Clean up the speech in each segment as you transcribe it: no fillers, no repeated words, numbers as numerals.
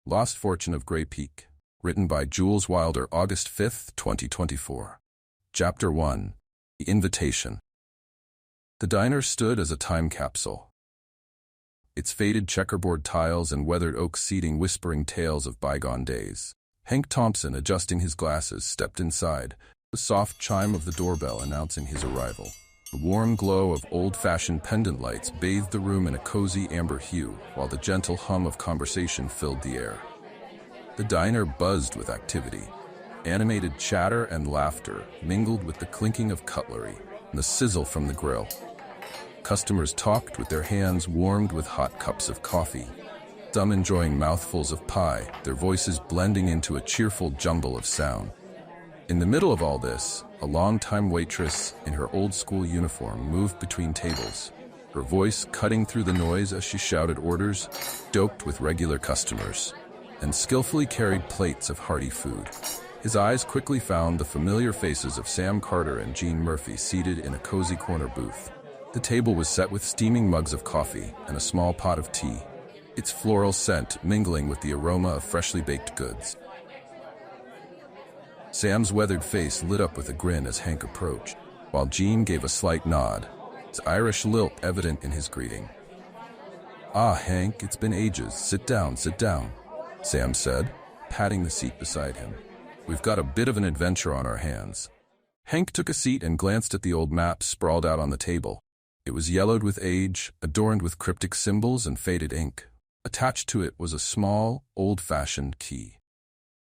Lost Fortune of Grey Peak. Written by Jules Wilder, August 5, 2024. Chapter 1. The Invitation. The diner stood as a time capsule. Its faded checkerboard tiles and weathered oak seating whispering tales of bygone days. Hank Thompson, adjusting his glasses, stepped inside, the soft chime of the doorbell announcing his arrival. The warm glow of old-fashioned pendant lights bathed the room in a cozy amber hue, while the gentle hum of conversation filled the air. The diner buzzed with activity. Animated chatter and laughter mingled with the clinking of cutlery and the sizzle from the grill. Customers talked with their hands warmed with hot cups of coffee, some enjoying mouthfuls of pie, their voices blending into a cheerful jumble of sound. In the middle of all this, a longtime waitress in her old-school uniform moved between tables, her voice cutting through the noise as she shouted orders, stoked with regular customers, and skillfully carried plates of hearty food. His eyes quickly found the familiar faces of Sam Carter and Gene Murphy seated in a cozy corner booth. The table was set with steaming mugs of coffee and a small pot of tea, its floral scent mingling with the aroma of freshly baked goods. Sam's weathered face lit up with a grin as Hank approached, while Gene gave a slight nod, his Irish lilt evident in his greeting. "Ah, Hank, it's been ages. Sit down, Sam said, patting the seat beside him. "We've got a bit of an adventure on our hands." Hank took a seat and glanced at the old map sprawled out on the table. It was yellowed with age, adorned with cryptic symbols and faded ink. Attached to it was a small, old-fashioned key.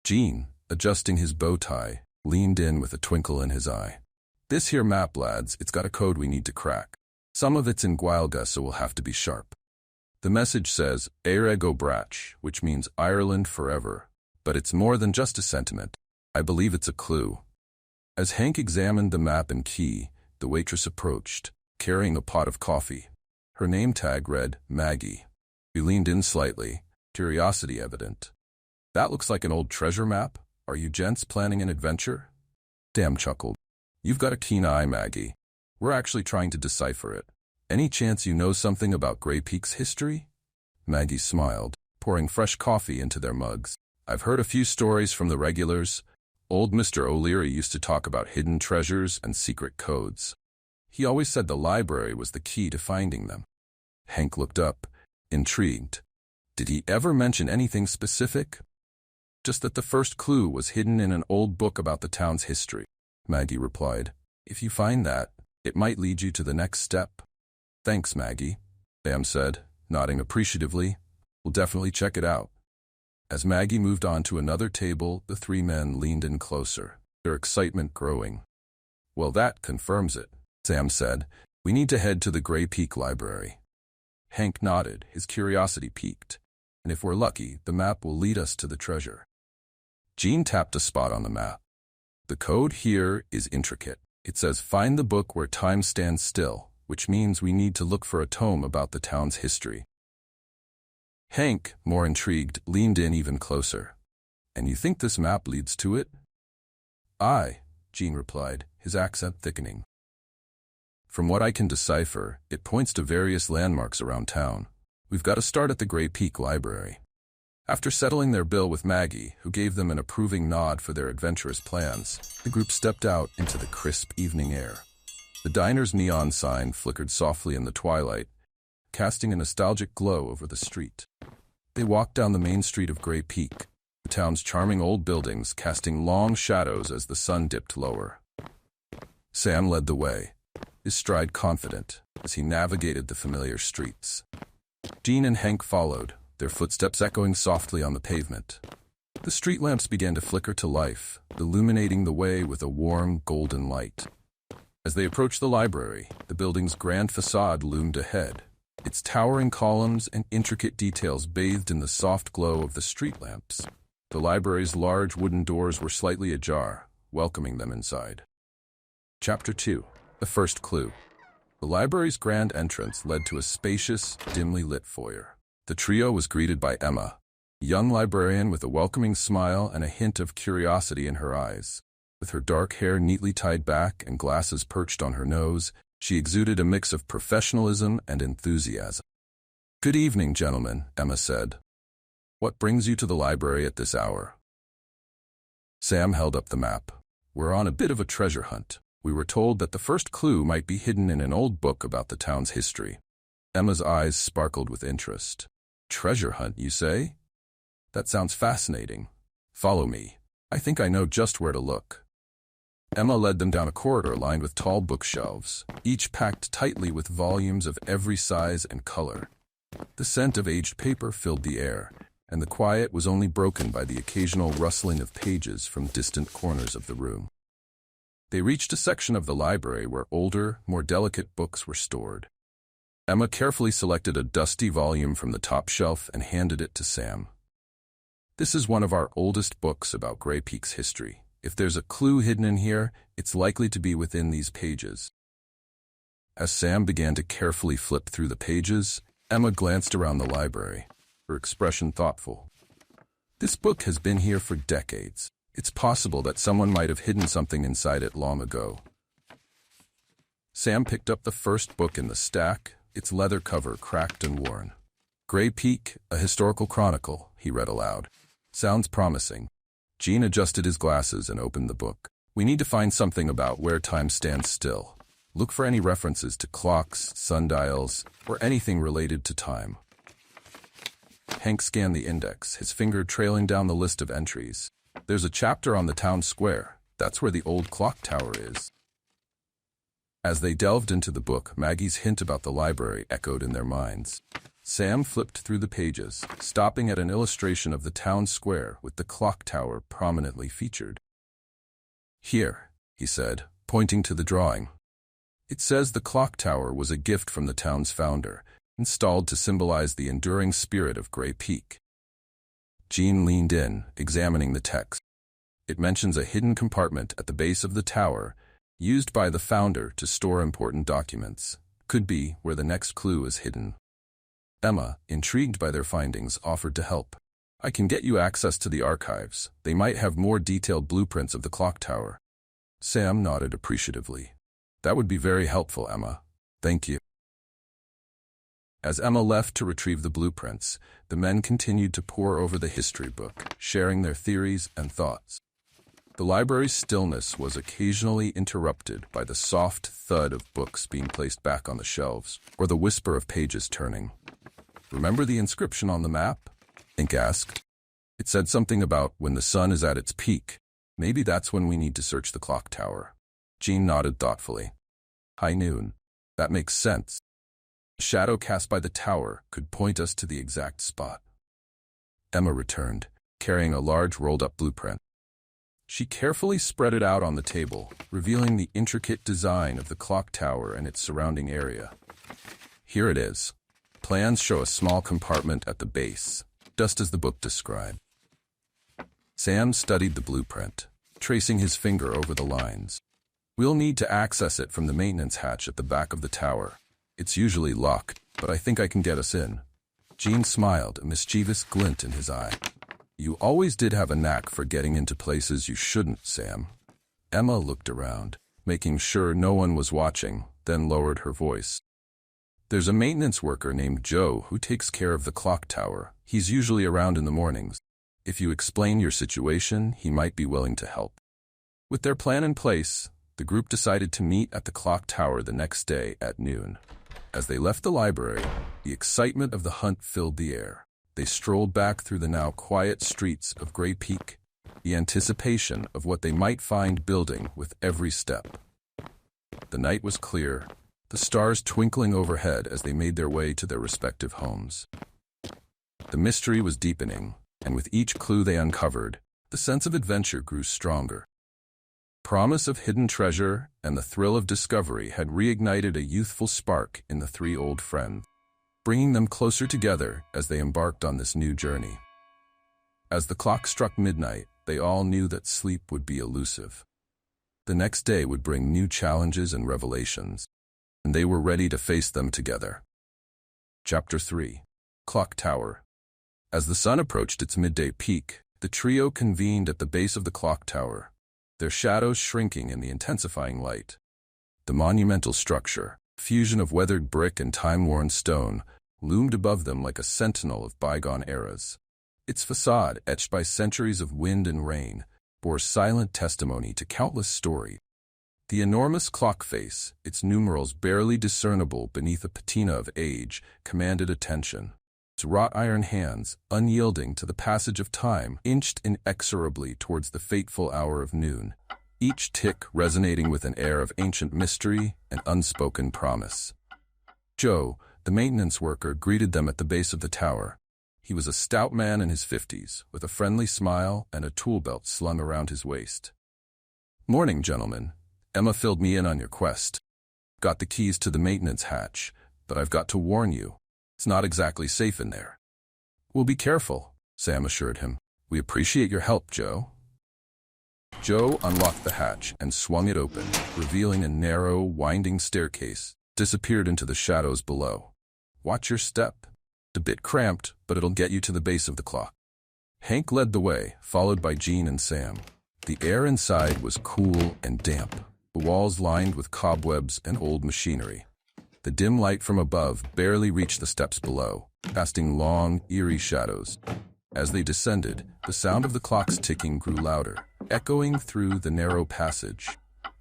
Gene, adjusting his bow tie, leaned in with a twinkle in his eye. "This here map, lads, it's got a code we need to crack. Some of it's in Gaeilge, so we'll have to be sharp. The message says, Éire go brach, which means Ireland forever. But it's more than just a sentiment. I believe it's a clue." As Hank examined the map and key, the waitress approached, carrying a pot of coffee. Her name tag read, Maggie. He leaned in slightly, curiosity evident. "That looks like an old treasure map. Are you gents planning an adventure?" Sam chuckled. "You've got a keen eye, Maggie. We're actually trying to decipher it. Any chance you know something about Grey Peak's history?" Maggie smiled, pouring fresh coffee into their mugs. "I've heard a few stories from the regulars. Old Mr. O'Leary used to talk about hidden treasures and secret codes. He always said the library was the key to finding them." Hank looked up, intrigued. "Did he ever mention anything specific?" "Just that the first clue was hidden in an old book about the town's history," Maggie replied. "If you find that, it might lead you to the next step." "Thanks, Maggie," Sam said, nodding appreciatively. "We'll definitely check it out." As Maggie moved on to another table, the three men leaned in closer, their excitement growing. "Well, that confirms it," Sam said. "We need to head to the Grey Peak Library." Hank nodded, his curiosity piqued. "And if we're lucky, the map will lead us to the treasure." Gene tapped a spot on the map. "The code here is intricate. It says find the book where time stands still, which means we need to look for a tome about the town's history." Hank, more intrigued, leaned in even closer. "And you think this map leads to it?" "Aye," Gene replied, his accent thickening. "From what I can decipher, it points to various landmarks around town. We've got to start at the Grey Peak Library." After settling their bill with Maggie, who gave them an approving nod for their adventurous plans, the group stepped out into the crisp evening air. The diner's neon sign flickered softly in the twilight, casting a nostalgic glow over the street. They walked down the main street of Grey Peak, the town's charming old buildings casting long shadows as the sun dipped lower. Sam led the way, his stride confident as he navigated the familiar streets. Gene and Hank followed, their footsteps echoing softly on the pavement. The street lamps began to flicker to life, illuminating the way with a warm, golden light. As they approached the library, the building's grand facade loomed ahead, its towering columns and intricate details bathed in the soft glow of the street lamps. The library's large wooden doors were slightly ajar, welcoming them inside. Chapter 2. The First Clue. The library's grand entrance led to a spacious, dimly lit foyer. The trio was greeted by Emma, a young librarian with a welcoming smile and a hint of curiosity in her eyes. With her dark hair neatly tied back and glasses perched on her nose, she exuded a mix of professionalism and enthusiasm. "Good evening, gentlemen," Emma said. What brings you to the library at this hour? Sam held up the map. We're on a bit of a treasure hunt. We were told that the first clue might be hidden in an old book about the town's history. Emma's eyes sparkled with interest. Treasure hunt, you say? That sounds fascinating. Follow me. I think I know just where to look. Emma led them down a corridor lined with tall bookshelves, each packed tightly with volumes of every size and color. The scent of aged paper filled the air, and the quiet was only broken by the occasional rustling of pages from distant corners of the room. They reached a section of the library where older, more delicate books were stored. Emma carefully selected a dusty volume from the top shelf and handed it to Sam. This is one of our oldest books about Grey Peak's history. If there's a clue hidden in here, it's likely to be within these pages. As Sam began to carefully flip through the pages, Emma glanced around the library, her expression thoughtful. This book has been here for decades. It's possible that someone might have hidden something inside it long ago. Sam picked up the first book in the stack, its leather cover cracked and worn. Grey Peak, a historical chronicle, he read aloud. Sounds promising. Jean adjusted his glasses and opened the book. We need to find something about where time stands still. Look for any references to clocks, sundials, or anything related to time. Hank scanned the index, his finger trailing down the list of entries. There's a chapter on the town square. That's where the old clock tower is. As they delved into the book, Maggie's hint about the library echoed in their minds. Sam flipped through the pages, stopping at an illustration of the town square with the clock tower prominently featured. Here, he said, pointing to the drawing. It says the clock tower was a gift from the town's founder, installed to symbolize the enduring spirit of Grey Peak. Jean leaned in, examining the text. It mentions a hidden compartment at the base of the tower, used by the founder to store important documents. Could be where the next clue is hidden. Emma, intrigued by their findings, offered to help. I can get you access to the archives. They might have more detailed blueprints of the clock tower. Sam nodded appreciatively. That would be very helpful, Emma. Thank you. As Emma left to retrieve the blueprints, the men continued to pore over the history book, sharing their theories and thoughts. The library's stillness was occasionally interrupted by the soft thud of books being placed back on the shelves, or the whisper of pages turning. Remember the inscription on the map? Hank asked. It said something about when the sun is at its peak. Maybe that's when we need to search the clock tower. Jean nodded thoughtfully. High noon. That makes sense. The shadow cast by the tower could point us to the exact spot. Emma returned, carrying a large rolled-up blueprint. She carefully spread it out on the table, revealing the intricate design of the clock tower and its surrounding area. Here it is. Plans show a small compartment at the base, just as the book described. Sam studied the blueprint, tracing his finger over the lines. We'll need to access it from the maintenance hatch at the back of the tower. It's usually locked, but I think I can get us in. Jean smiled, a mischievous glint in his eye. You always did have a knack for getting into places you shouldn't, Sam. Emma looked around, making sure no one was watching, then lowered her voice. There's a maintenance worker named Joe who takes care of the clock tower. He's usually around in the mornings. If you explain your situation, he might be willing to help. With their plan in place, the group decided to meet at the clock tower the next day at noon. As they left the library, the excitement of the hunt filled the air. They strolled back through the now quiet streets of Grey Peak, the anticipation of what they might find building with every step. The night was clear, the stars twinkling overhead as they made their way to their respective homes. The mystery was deepening, and with each clue they uncovered, the sense of adventure grew stronger. Promise of hidden treasure and the thrill of discovery had reignited a youthful spark in the three old friends, bringing them closer together as they embarked on this new journey. As the clock struck midnight, they all knew that sleep would be elusive. The next day would bring new challenges and revelations, and they were ready to face them together. Chapter 3. Clock Tower. As the sun approached its midday peak, the trio convened at the base of the clock tower, their shadows shrinking in the intensifying light. The monumental structure, fusion of weathered brick and time-worn stone, loomed above them like a sentinel of bygone eras. Its facade, etched by centuries of wind and rain, bore silent testimony to countless stories. The enormous clock face, its numerals barely discernible beneath a patina of age, commanded attention. Its wrought iron hands, unyielding to the passage of time, inched inexorably towards the fateful hour of noon, each tick resonating with an air of ancient mystery and unspoken promise. Joe, the maintenance worker, greeted them at the base of the tower. He was a stout man in his 50s, with a friendly smile and a tool belt slung around his waist. "Morning, gentlemen. Emma filled me in on your quest. Got the keys to the maintenance hatch, but I've got to warn you, it's not exactly safe in there." "We'll be careful," Sam assured him. "We appreciate your help, Joe." Joe unlocked the hatch and swung it open, revealing a narrow, winding staircase, disappeared into the shadows below. "Watch your step. A bit cramped, but it'll get you to the base of the clock." Hank led the way, followed by Jean and Sam. The air inside was cool and damp, the walls lined with cobwebs and old machinery. The dim light from above barely reached the steps below, casting long, eerie shadows. As they descended, the sound of the clock's ticking grew louder, echoing through the narrow passage.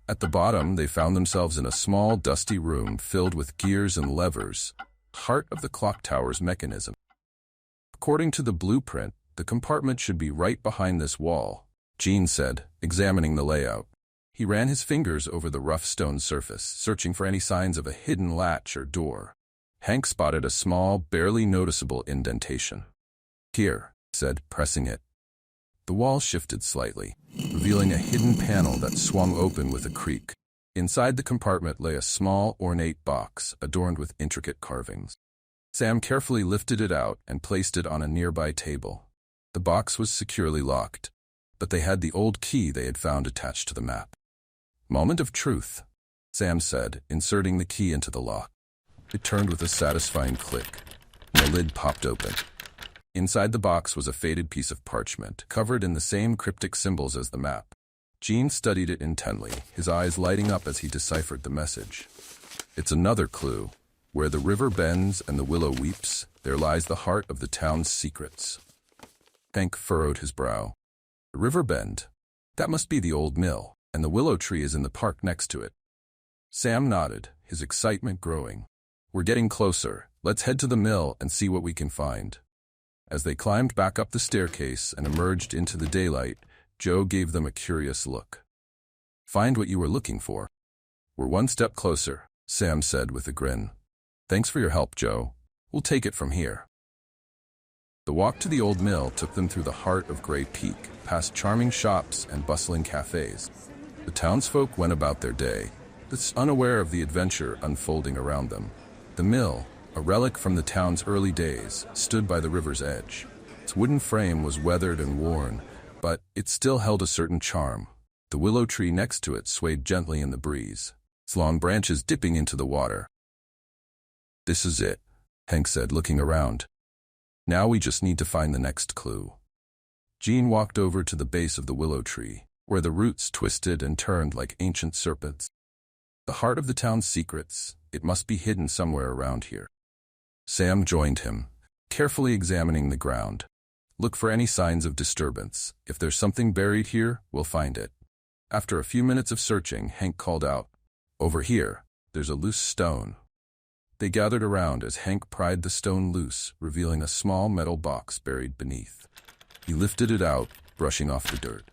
At the bottom, they found themselves in a small, dusty room filled with gears and levers, heart of the clock tower's mechanism. According to the blueprint, the compartment should be right behind this wall, Jean said, examining the layout. He ran his fingers over the rough stone surface, searching for any signs of a hidden latch or door. Hank spotted a small, barely noticeable indentation. "Here," he said, pressing it. The wall shifted slightly, revealing a hidden panel that swung open with a creak. Inside the compartment lay a small, ornate box adorned with intricate carvings. Sam carefully lifted it out and placed it on a nearby table. The box was securely locked, but they had the old key they had found attached to the map. "Moment of truth," Sam said, inserting the key into the lock. It turned with a satisfying click, and the lid popped open. Inside the box was a faded piece of parchment, covered in the same cryptic symbols as the map. Jean studied it intently, his eyes lighting up as he deciphered the message. "It's another clue. Where the river bends and the willow weeps, there lies the heart of the town's secrets." Hank furrowed his brow. "The river bend? That must be the old mill, and the willow tree is in the park next to it." Sam nodded, his excitement growing. "We're getting closer. Let's head to the mill and see what we can find." As they climbed back up the staircase and emerged into the daylight, Joe gave them a curious look. "Find what you were looking for?" "We're one step closer," Sam said with a grin. "Thanks for your help, Joe. We'll take it from here." The walk to the old mill took them through the heart of Grey Peak, past charming shops and bustling cafes. The townsfolk went about their day, unaware of the adventure unfolding around them. The mill, a relic from the town's early days, stood by the river's edge. Its wooden frame was weathered and worn, but it still held a certain charm. The willow tree next to it swayed gently in the breeze, its long branches dipping into the water. "This is it," Hank said, looking around. "Now we just need to find the next clue." Jean walked over to the base of the willow tree, where the roots twisted and turned like ancient serpents. "The heart of the town's secrets. It must be hidden somewhere around here." Sam joined him, carefully examining the ground. "Look for any signs of disturbance. If there's something buried here, we'll find it." After a few minutes of searching, Hank called out, "Over here, there's a loose stone." They gathered around as Hank pried the stone loose, revealing a small metal box buried beneath. He lifted it out, brushing off the dirt.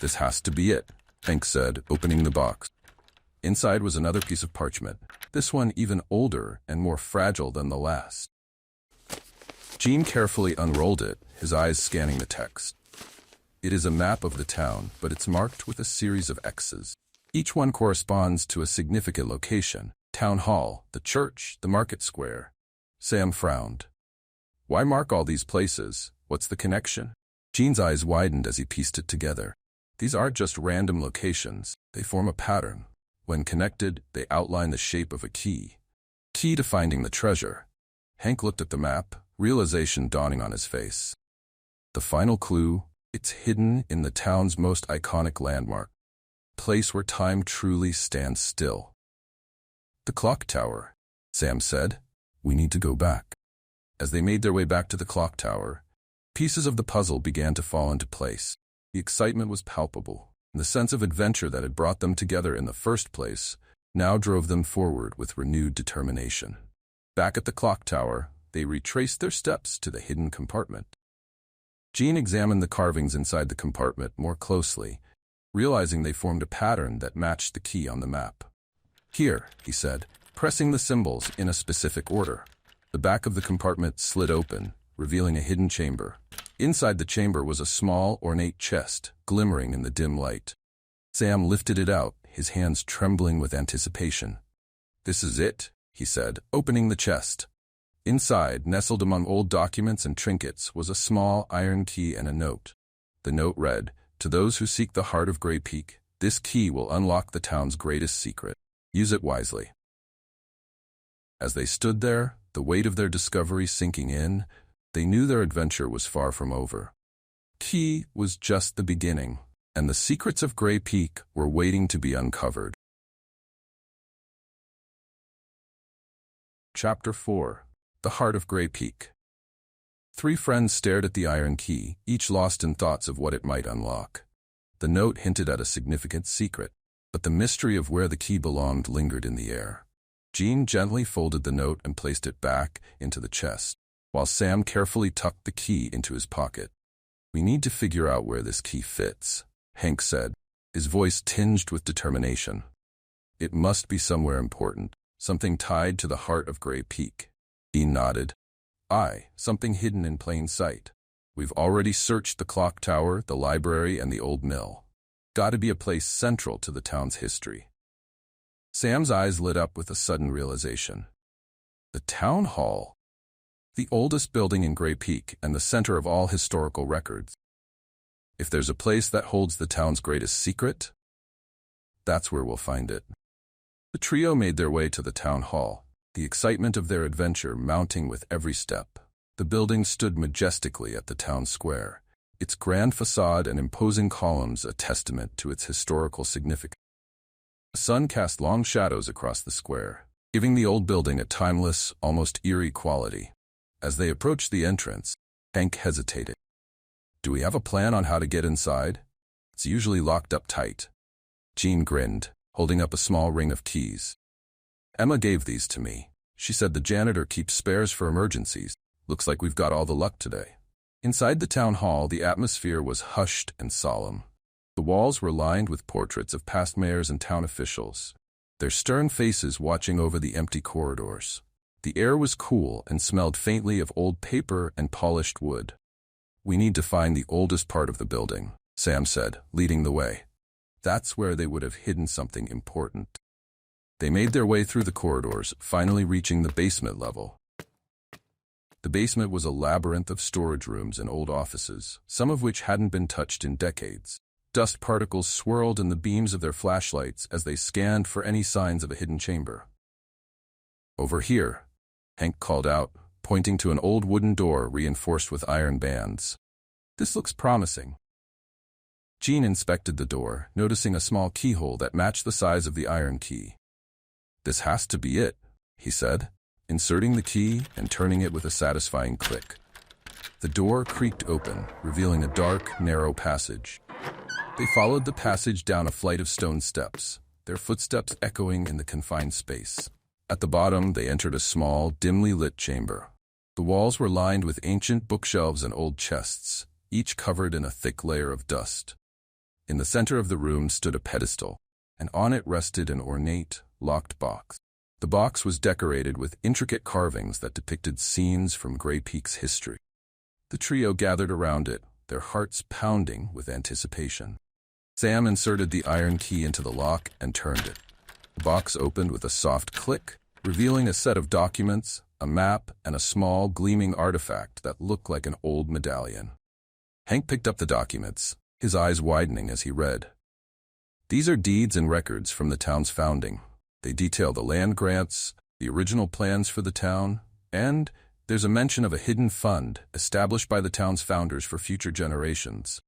"This has to be it," Hank said, opening the box. Inside was another piece of parchment, this one even older and more fragile than the last. Jean carefully unrolled it, his eyes scanning the text. It is a map of the town, but it's marked with a series of X's. Each one corresponds to a significant location: town hall, the church, the market square. Sam frowned. "Why mark all these places? What's the connection?" Jean's eyes widened as he pieced it together. These aren't just random locations, they form a pattern. When connected, they outline the shape of a key. Key to finding the treasure. Hank looked at the map, realization dawning on his face. The final clue: it's hidden in the town's most iconic landmark, a place where time truly stands still. "The clock tower," Sam said. "We need to go back." As they made their way back to the clock tower, Pieces of the puzzle began to fall into place. The excitement was palpable, and the sense of adventure that had brought them together in the first place now drove them forward with renewed determination. Back at the clock tower, they retraced their steps to the hidden compartment. Jean examined the carvings inside the compartment more closely, realizing they formed a pattern that matched the key on the map. "Here," he said, pressing the symbols in a specific order. The back of the compartment slid open, revealing a hidden chamber. Inside the chamber was a small, ornate chest, glimmering in the dim light. Sam lifted it out, his hands trembling with anticipation. "This is it," he said, opening the chest. Inside, nestled among old documents and trinkets, was a small iron key and a note. The note read, "To those who seek the heart of Grey Peak, this key will unlock the town's greatest secret. Use it wisely." As they stood there, the weight of their discovery sinking in, they knew their adventure was far from over. Key was just the beginning, and the secrets of Grey Peak were waiting to be uncovered. Chapter 4. The Heart of Grey Peak. Three friends stared at the iron key, each lost in thoughts of what it might unlock. The note hinted at a significant secret, but the mystery of where the key belonged lingered in the air. Jean gently folded the note and placed it back into the chest, while Sam carefully tucked the key into his pocket. "We need to figure out where this key fits," Hank said, his voice tinged with determination. "It must be somewhere important, something tied to the heart of Grey Peak." Jean nodded. "Aye, something hidden in plain sight. We've already searched the clock tower, the library, and the old mill. Got to be a place central to the town's history." Sam's eyes lit up with a sudden realization. The town hall, the oldest building in Grey Peak and the center of all historical records. If there's a place that holds the town's greatest secret, that's where we'll find it. The trio made their way to the town hall, the excitement of their adventure mounting with every step. The building stood majestically at the town square, its grand facade and imposing columns a testament to its historical significance. The sun cast long shadows across the square, giving the old building a timeless, almost eerie quality. As they approached the entrance, Hank hesitated. "Do we have a plan on how to get inside? It's usually locked up tight." Jean grinned, holding up a small ring of keys. "Emma gave these to me. She said the janitor keeps spares for emergencies. Looks like we've got all the luck today." Inside the town hall, the atmosphere was hushed and solemn. The walls were lined with portraits of past mayors and town officials, their stern faces watching over the empty corridors. The air was cool and smelled faintly of old paper and polished wood. "We need to find the oldest part of the building," Sam said, leading the way. "That's where they would have hidden something important." They made their way through the corridors, finally reaching the basement level. The basement was a labyrinth of storage rooms and old offices, some of which hadn't been touched in decades. Dust particles swirled in the beams of their flashlights as they scanned for any signs of a hidden chamber. "Over here," Hank called out, pointing to an old wooden door reinforced with iron bands. "This looks promising." Jean inspected the door, noticing a small keyhole that matched the size of the iron key. "This has to be it," he said, inserting the key and turning it with a satisfying click. The door creaked open, revealing a dark, narrow passage. They followed the passage down a flight of stone steps, their footsteps echoing in the confined space. At the bottom, they entered a small, dimly lit chamber. The walls were lined with ancient bookshelves and old chests, each covered in a thick layer of dust. In the center of the room stood a pedestal, and on it rested an ornate, locked box. The box was decorated with intricate carvings that depicted scenes from Grey Peak's history. The trio gathered around it, their hearts pounding with anticipation. Sam inserted the iron key into the lock and turned it. The box opened with a soft click, revealing a set of documents, a map, and a small, gleaming artifact that looked like an old medallion. Hank picked up the documents, his eyes widening as he read. "These are deeds and records from the town's founding. They detail the land grants, the original plans for the town, and there's a mention of a hidden fund established by the town's founders for future generations."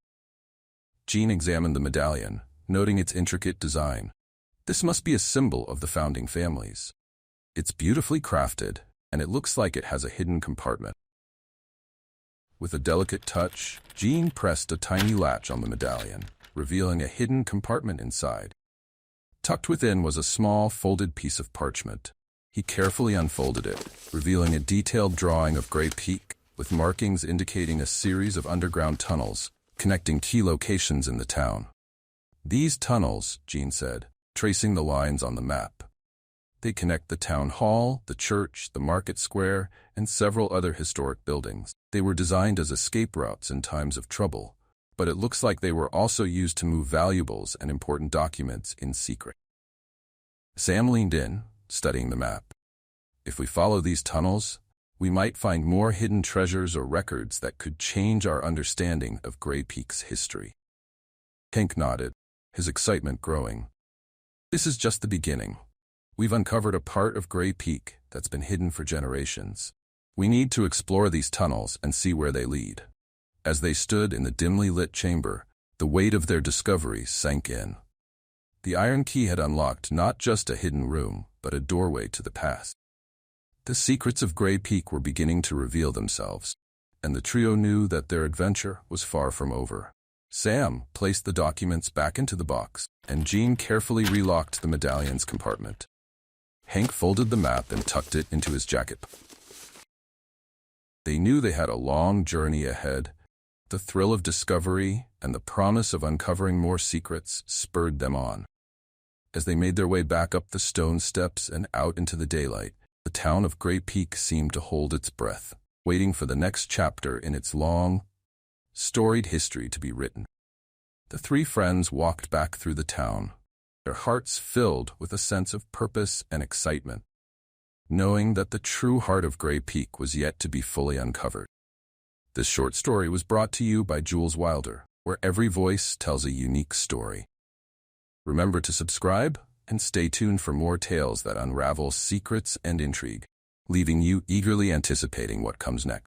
Jean examined the medallion, noting its intricate design. This must be a symbol of the founding families. It's beautifully crafted, and it looks like it has a hidden compartment. With a delicate touch, Jean pressed a tiny latch on the medallion, revealing a hidden compartment inside. Tucked within was a small, folded piece of parchment. He carefully unfolded it, revealing a detailed drawing of Grey Peak, with markings indicating a series of underground tunnels connecting key locations in the town. These tunnels, Jean said, tracing the lines on the map. They connect the town hall, the church, the market square, and several other historic buildings. They were designed as escape routes in times of trouble, but it looks like they were also used to move valuables and important documents in secret. Sam leaned in, studying the map. If we follow these tunnels, we might find more hidden treasures or records that could change our understanding of Grey Peak's history. Hank nodded, his excitement growing. This is just the beginning. We've uncovered a part of Grey Peak that's been hidden for generations. We need to explore these tunnels and see where they lead. As they stood in the dimly lit chamber, the weight of their discovery sank in. The iron key had unlocked not just a hidden room, but a doorway to the past. The secrets of Grey Peak were beginning to reveal themselves, and the trio knew that their adventure was far from over. Sam placed the documents back into the box, and Jean carefully relocked the medallion's compartment. Hank folded the map and tucked it into his jacket. They knew they had a long journey ahead. The thrill of discovery and the promise of uncovering more secrets spurred them on. As they made their way back up the stone steps and out into the daylight, the town of Grey Peak seemed to hold its breath, waiting for the next chapter in its long, storied history to be written. The three friends walked back through the town, their hearts filled with a sense of purpose and excitement, knowing that the true heart of Grey Peak was yet to be fully uncovered. This short story was brought to you by Jules Wilder, where every voice tells a unique story. Remember to subscribe and stay tuned for more tales that unravel secrets and intrigue, leaving you eagerly anticipating what comes next.